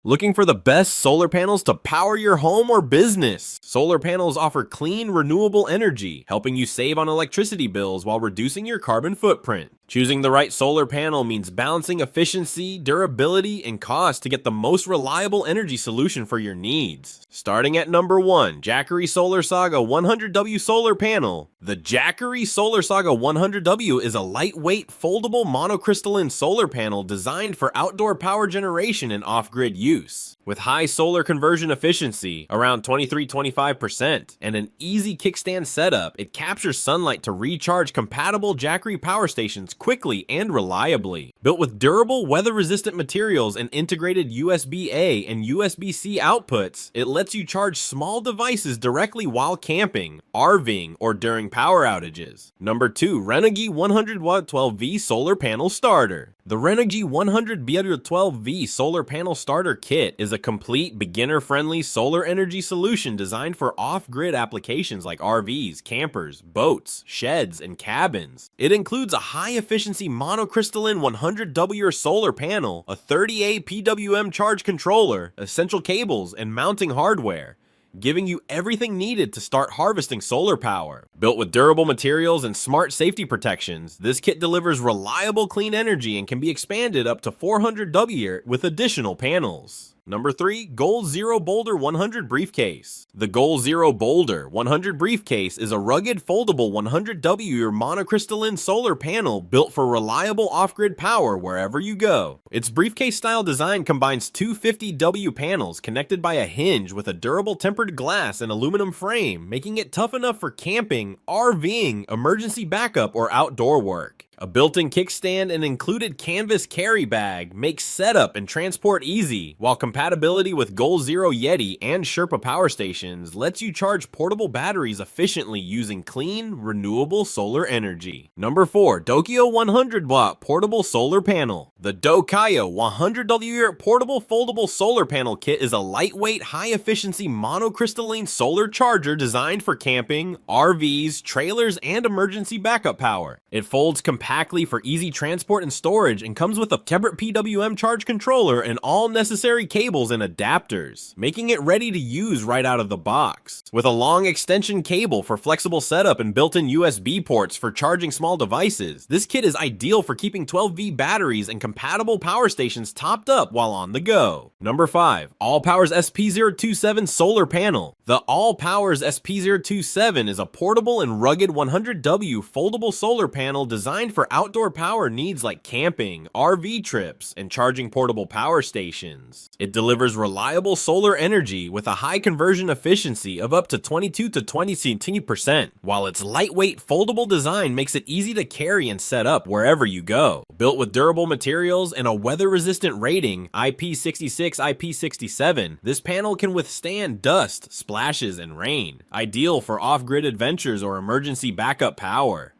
Looking for the best solar panels to power your home or business? Solar panels offer clean, renewable energy, helping you save on electricity bills while reducing your carbon footprint. Choosing the right solar panel means balancing efficiency, durability, and cost to get the most reliable energy solution for your needs. Starting at number 1, Jackery SolarSaga 100W Solar Panel. The Jackery SolarSaga 100W is a lightweight, foldable monocrystalline solar panel designed for outdoor power generation and off-grid use. With high solar conversion efficiency, around 23-25%, and an easy kickstand setup, it captures sunlight to recharge compatible Jackery power stations quickly and reliably. Built with durable, weather-resistant materials and integrated USB-A and USB-C outputs, it lets you charge small devices directly while camping, RVing, or during power outages. Number 2, Renogy 100W 12V Solar Panel Starter. The Renogy 100W 12V Solar Panel Starter Kit is a complete, beginner-friendly solar energy solution designed for off-grid applications like RVs, campers, boats, sheds, and cabins. It includes a high-efficiency monocrystalline 100W solar panel, a 30A PWM charge controller, essential cables, and mounting hardware, giving you everything needed to start harvesting solar power. Built with durable materials and smart safety protections, this kit delivers reliable clean energy and can be expanded up to 400W with additional panels. Number 3, Goal Zero Boulder 100 Briefcase. The Goal Zero Boulder 100 Briefcase is a rugged, foldable 100W monocrystalline solar panel built for reliable off-grid power wherever you go. Its briefcase-style design combines two 50W panels connected by a hinge with a durable tempered glass and aluminum frame, making it tough enough for camping, RVing, emergency backup, or outdoor work. A built-in kickstand and included canvas carry bag makes setup and transport easy, while compatibility with Goal Zero Yeti and Sherpa power stations lets you charge portable batteries efficiently using clean, renewable solar energy. Number 4, DOKIO 100W Portable Solar Panel. The DOKIO 100W Portable Foldable Solar Panel Kit is a lightweight, high-efficiency monocrystalline solar charger designed for camping, RVs, trailers, and emergency backup power. It folds compactly for easy transport and storage and comes with a separate PWM charge controller and all necessary cables and adapters, making it ready to use right out of the box. With a long extension cable for flexible setup and built-in USB ports for charging small devices, this kit is ideal for keeping 12V batteries and compatible power stations topped up while on the go. Number 5, ALLPOWERS SP027 Solar Panel. The ALLPOWERS SP027 is a portable and rugged 100W foldable solar panel designed for outdoor power needs like camping, RV trips, and charging portable power stations. It delivers reliable solar energy with a high conversion efficiency of up to 22-20%, while its lightweight foldable design makes it easy to carry and set up wherever you go. Built with durable materials and a weather-resistant rating, IP66, IP67, this panel can withstand dust, splashes, and rain, ideal for off-grid adventures or emergency backup power.